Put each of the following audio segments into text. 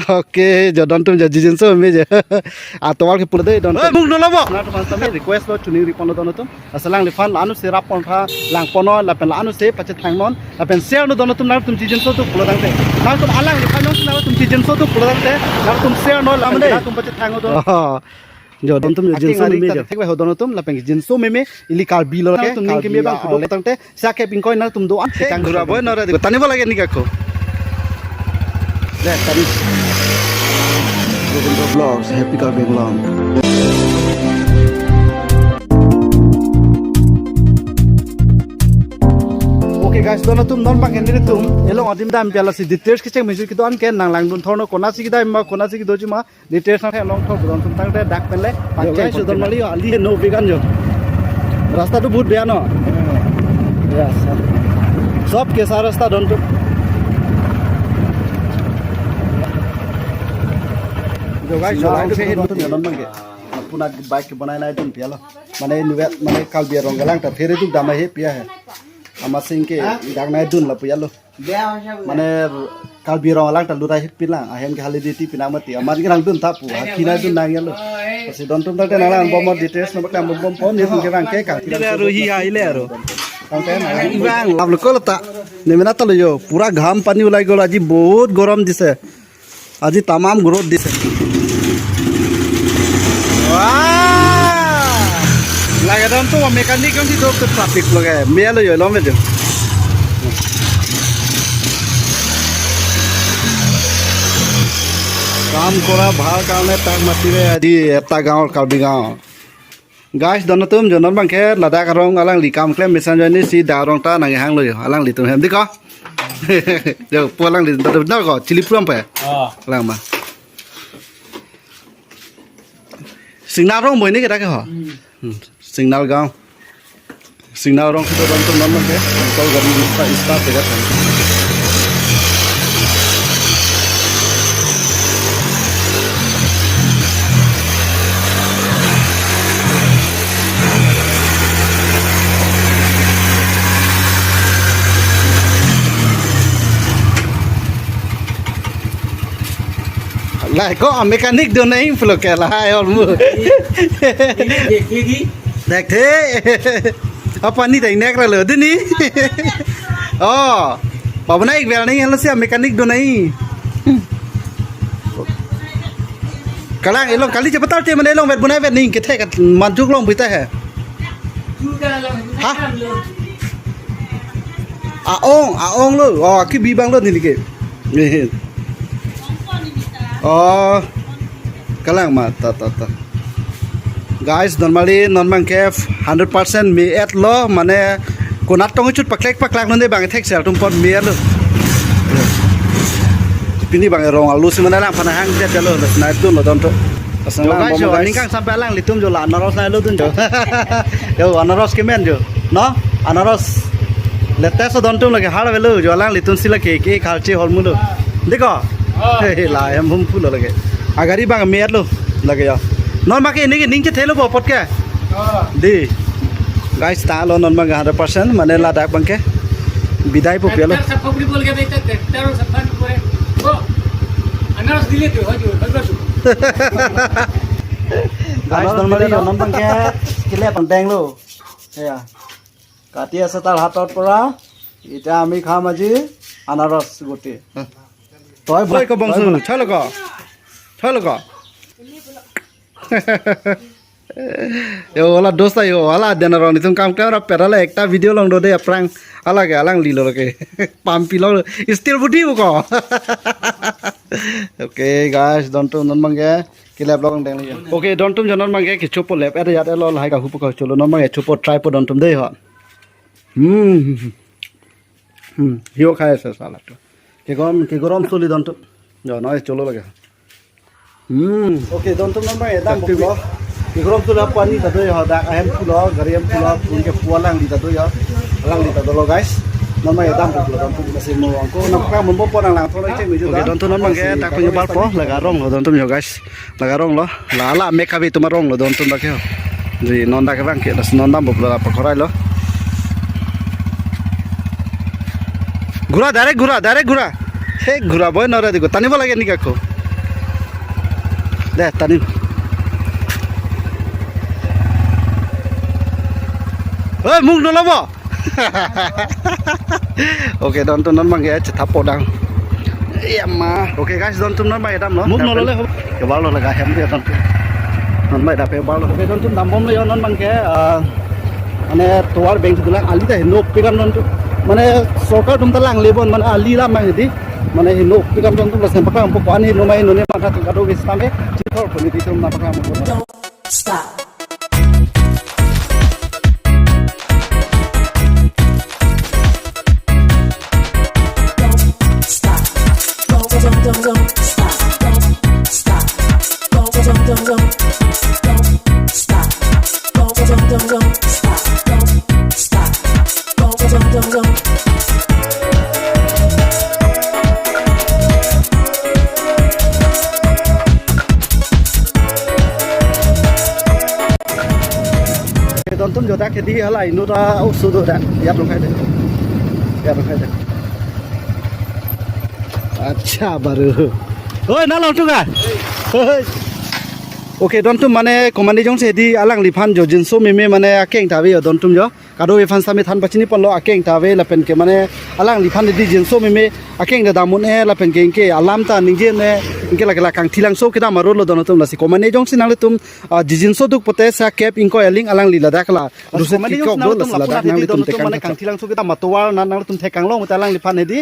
Oke, jodoh tuh jadi jenis meja. Atau kalau kita deh, don. Bung dulu bo. Nah, teman teman request lo cuni ripon lo don tuh. Asalang rifan anu si rapon tha, lang pono, lapen anu si pacet hangnon, lapen share lo don tuh nah tuh jenis tuh pulau dangte. Nah tuh alang rifan lo nah tuh jenis tuh pulau dangte. Nah tuh share lo lapen nah tuh pacet hang tuh. Jodoh tuh jenis meja. Tapi kalau don tuh lapen jenis meme ili kalbi lo tuh ning kemi bang pulau dangte. Siapa pingkoi nah tuh doan. Kanggura boy nora. Tani bola lagi nih aku. Lihat tadi Govindo Vlogs, Happy Carving Long. Oke guys, dono tum non bang ini tum, elong adim dam piala si details kecek mesir kita an ken nang lang dun thono konasi kita ma konasi kita cuma details na long thok don tum tang te dak penle pancai sudan mali ali no vegan jo. रास्ता तो बहुत बेया ना yes सब कैसा रास्ता don't जो guys जो लाइन से हिट तो नन मंगे पुना बाइक बनाए ना तुम पियालो माने नुवे माने काल बिया रंगलांग ता फेरे तू दामा हे पिया है अमा सिंह के दागना दुन ला पियालो माने काल बिया रंगलांग ता लुरा हे पिला आहेम के हाले देती पिना मती अमार के रंग दुन था पु खिना दुन नागियालो पसी डन तुम ता नाला बम डिटेल्स न बकला बम फोन ने के रंग के का रो ही आइले आरो अंते ना इबांग लाबल कोलता नेमेना तलो यो पूरा घाम पानी उलाई गलो আজি बहुत गरम दिसे আজি तमाम ग्रोथ दिसे लगे दम तो मेकानिक हम तो ट्रैफिक लगे मेलो यो लो मेदो काम करा भाग कारणे ताक मातिरे आदि एता गांव काबी गांव गाइस दन तुम जनन बांके लदाख रंग अलांग लिकाम क्लेम मिशन जनी सी दारंग ता नागे हांग लयो अलांग लितुम हेम दिको जो पोलांग लितुम दा को चिलिपुरम पे अलांग मा सिग्नल रंग बयनी के दाके हो सिग्नल गांव सिग्नल रंग तो दन तुम नन बांके तो गाड़ी स्टार्ट देगा lại có mechanic điều này phải kể là hai hòn mưa đẹp thế apa ni tai nek ra lỡ thế ní bảo bên này về này nó xem mechanic điều này cả lang ấy long kali cho bắt tao chơi mà đây long về bên này về ninh cái thế cái màn chúc long bị tai hả hả ông luôn cái bi băng luôn thì kì kalang ma ta guys normally non bang ke 100% me at lo mane konat tong chut paklak non de bang thek sel tum pon me lo pini bang rong alu simana lang phana hang je lo na tu lo don to asala guys yo ning kang sampai lang litum jo la anaros na lo tun jo yo anaros ke men jo no anaros lete so don tum lage har velo jo lang litum sila ke khalche hol mu lo देखो ला हम full लगे अगारी बांग मेर लो लगे या non माके इनके निंग के थेलो बो पट के दी गाइस ता लो नॉन मांग 100% माने लादाख बांग के विदाई पो पेलो सब पब्लिक बोल के बेटा तेरो सब फन करे ओ अनारस दिले तो हजू बगसु गाइस नॉर्मली नॉन बांग के किले पंटेंग लो या काटी আছে তার হাতত পৰা এটা আমি খাম আজি আনাৰস গোটে तोय भय को बंसु छल को यो वाला दोस्त यो वाला देना रनी तुम काम कर पेराला एकटा वीडियो लंग दो दे प्रांग अलग अलग लीलो लगे पाम्पी लो स्टिल बुटी को ओके गाइस डोंट टू नन मंगे किले ब्लॉग देंग लियो ओके डोंट तुम जनन मंगे कि चोपो लेप एते याते लो लाइ का हुप को चलो नन मंगे चोपो ट्राई पो डोंट तुम दे हो हियो खाए से साला तो के गरम चली दंत जो नय चलो लगे ओके दंत नंबर एदाम बो के गरम चला पानी त दय हदा आयम फुलो गरियम फुलो फुल के पुवालांग दि त दय लांग दि त दलो गाइस नंबर एदाम बो दंत नसे मो अंको नपका मन बो पनां लां थोरै चे मिजु दंत नंबर के ता को बाल पो लगा रंग लो दंत यो गाइस लगा रंग लो ला मेकाबे तुमा रंग लो दंत दके जी नंदा के बांग के दस नंदा बो ला पखराय लो घुरा डायरेक्ट घुरा সেই ঘূৰাবই নোৱাৰে দেখো টানিব লাগে নেকি আকৌ দে টানিম ঐ মোক নল'ব oke don tum non mang ya cetap podang iya mah oke guys don tum non mang edam no muk nolole ke balo laga hem dia don tum non mai dape balo oke don tum dambom le non mang ke ane toar bank tulang ali ta no pikan don tum mane sokar tum talang lebon mane ali la mang di mane no pikan don tum la sempak am pok ani no mai no ne mata tu kado wis tambe cikor pun di tum na pakam stop tonton jodak khedi hala inu ta usudo da yap lo khai de acha baru oi na lo tu ga oke don tum mane komandi jong se di alang lifan jo jinso meme mane akeng tawe don tum jo kado ifan sami than pachini palo akeng tawe lapen ke mane alang lifan di jinso meme akeng da damun e lapen ke inke alam ta ningje ne inke lagala kang thilang so kita marol lo don tum lasi komandi jong sin nang tum jinso duk pote sa cap inko eling alang lila dakla duse ki ko do la nang tum te mane kang thilang so kita matowal nang tum thekang lo mutalang lifan di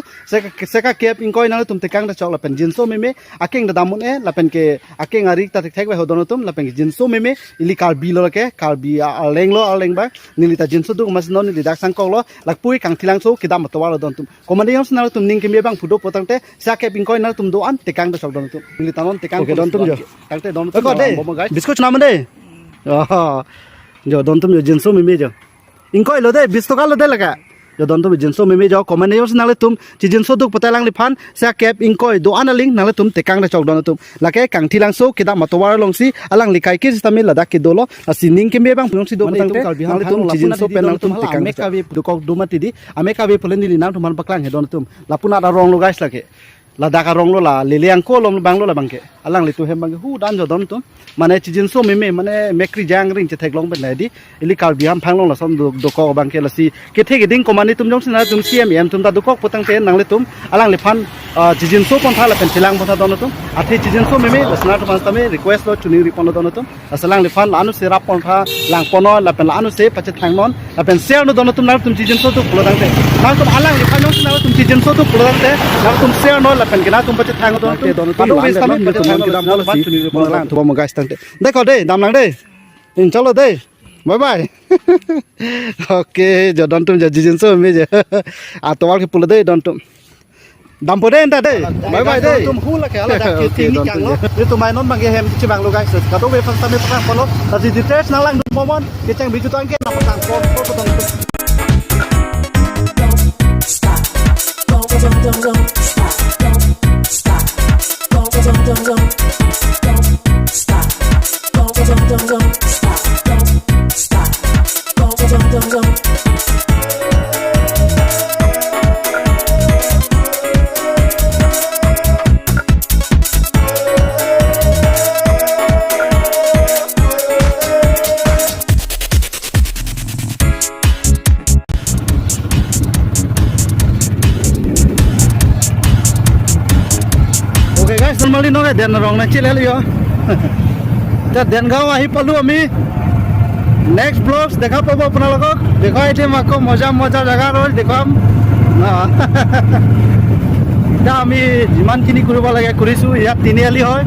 seka cap inko nang tum tekang da chok lapen jinso meme akeng da damun e lapen ke akeng arik ta thek ba hodon tum lapeng jinso meme ili karbi lo ke karbi aleng ba nili ta jinso du mas non nili dak sangkol lo lakpui kang thilang so kidam matowal don tum komandi yang sinal tum ning ke bang fudo potang te sa ke pingkoi na tum do an tekang da sok don tum nili tanon tekang ke don tum jo tangte don tum biskut nam de jo don tum jo jinso meme jo ingkoi lo de bistoka lo de laga jo don tum jinso meme jo komandi yang sinal tum jinso duk potalang lifan sa kep ingkoi do analing nale tum tekang da chok don tum lake kang thilang so kida matowar longsi alang likai ke sistami ladak ke dolo asining ke bang longsi do potang te nale tum jinso penang tum tekang me kabe dukok dumati di ame kabe poleni li nang tuman paklang he don tum lapuna da rong lo guys lake ladak rong lo la leleang ko lom bang lo la bangke alang litu hem bang hu dan jo don tum mane jinso meme mane mekri jang ring che theklong ben di ili kal biam phanglong la som do ko bangke la si ke thege ding komani tum jong sina tum cmm tum da dukok potang te nang le tum alang le phan jinso kon thala pen tilang botha don tum athi jinso meme lasna tum tame request lo tuni ripon don tum asalang le phan anu se rap pon tha lang pono la pen anu se pache thangnon la pen share no don tum na tum jinso tu pulodang te nang tum alang le phan jong sina tum jinso tu pulodang te nang tum share no la pen kina tum pache thang don tum adu wis tame pache thang don la si tuni ripon lang tu mo guys tante dekho de dam lang de in chalo de bye bye oke jo don tum jo jinso me je atowal ke pulode don tum dam pode enta de bye bye de tum hula ke ala dak ke tingi kang lo de tumai non bang hem chi bang lo guys ka do we fan tame pang polo ta di details nang lang dum momon ke chang biju tang ke na pang pon ko don tum normally no den rong na chile liyo ta den gaw ahi palu ami next vlogs dekha pabo apnalok dekho ete mako moja jaga rol dekham ta ami jiman kini kuriba lage kurisu ya tiniali hoy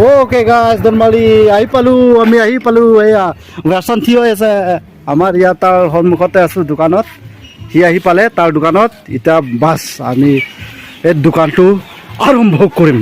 okay guys normally ahi palu ami ahi palu eya version thio ase amar ya tar honmukhate asu dukanot hi ahi pale tar dukanot ita bas ami e dukantu arambho korim।